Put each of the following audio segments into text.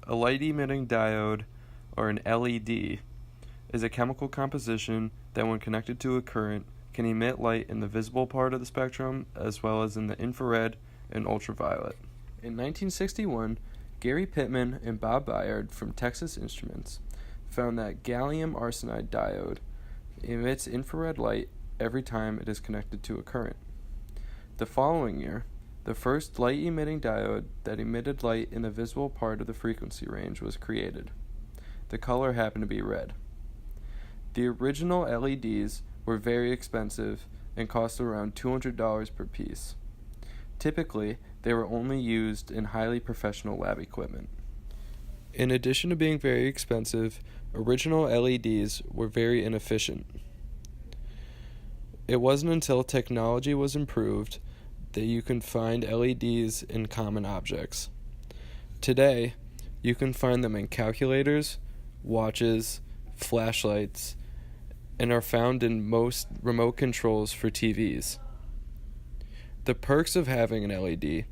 A light-emitting diode, or an LED, is a chemical composition that when connected to a current can emit light in the visible part of the spectrum as well as in the infrared and ultraviolet. In 1961, Gary Pittman and Bob Byard from Texas Instruments found that gallium arsenide diode emits infrared light every time it is connected to a current. The following year, the first light-emitting diode that emitted light in the visible part of the frequency range was created. The color happened to be red. The original LEDs were very expensive and cost around $200 per piece. Typically, they were only used in highly professional lab equipment. In addition to being very expensive, original LEDs were very inefficient. It wasn't until technology was improved that you can find LEDs in common objects. Today, you can find them in calculators, watches, flashlights, and are found in most remote controls for TVs. The perks of having an LED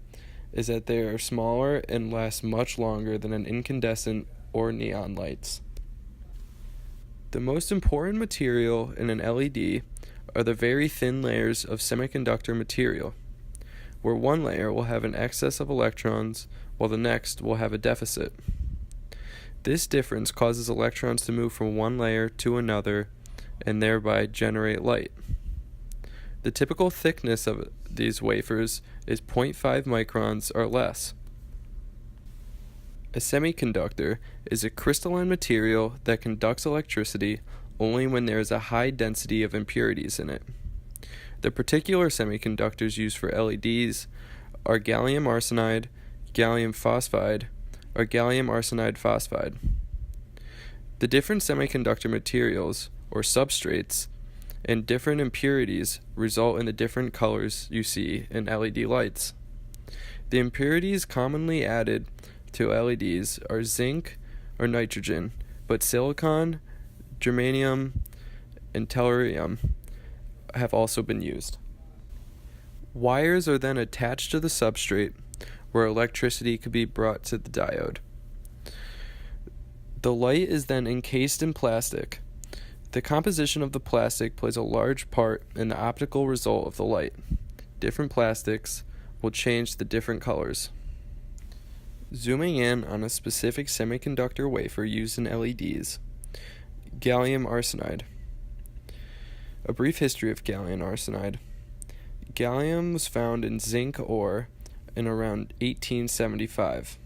is that they are smaller and last much longer than an incandescent or neon lights. The most important material in an LED are the very thin layers of semiconductor material, where one layer will have an excess of electrons while the next will have a deficit. This difference causes electrons to move from one layer to another and thereby generate light. The typical thickness of these wafers is 0.5 microns or less. A semiconductor is a crystalline material that conducts electricity only when there is a high density of impurities in it. The particular semiconductors used for LEDs are gallium arsenide, gallium phosphide, or gallium arsenide phosphide. The different semiconductor materials, or substrates, and different impurities result in the different colors you see in LED lights. The impurities commonly added to LEDs are zinc or nitrogen, but silicon, germanium, and tellurium have also been used. Wires are then attached to the substrate where electricity could be brought to the diode. The light is then encased in plastic. The composition of the plastic plays a large part in the optical result of the light. Different plastics will change the different colors. Zooming in on a specific semiconductor wafer used in LEDs, gallium arsenide. A brief history of gallium arsenide. Gallium was found in zinc ore in around 1875,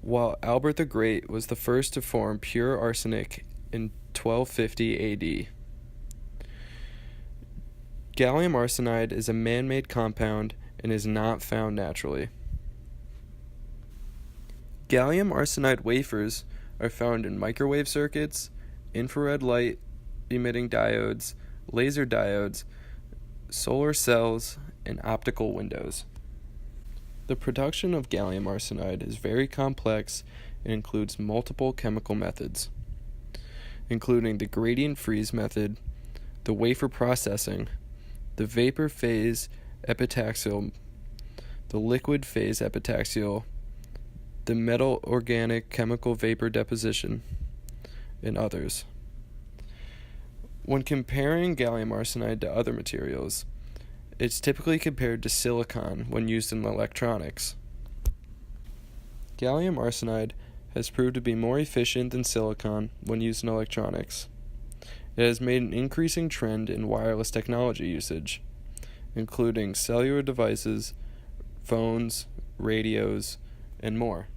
while Albert the Great was the first to form pure arsenic in 1250 AD. Gallium arsenide is a man-made compound and is not found naturally. Gallium arsenide wafers are found in microwave circuits, infrared light emitting diodes, laser diodes, solar cells, and optical windows. The production of gallium arsenide is very complex and includes multiple chemical methods, including the gradient freeze method, the wafer processing, the vapor phase epitaxial, the liquid phase epitaxial, the metal organic chemical vapor deposition, and others. When comparing gallium arsenide to other materials, it's typically compared to silicon when used in electronics. Gallium arsenide has proved to be more efficient than silicon when used in electronics. It has made an increasing trend in wireless technology usage, including cellular devices, phones, radios, and more.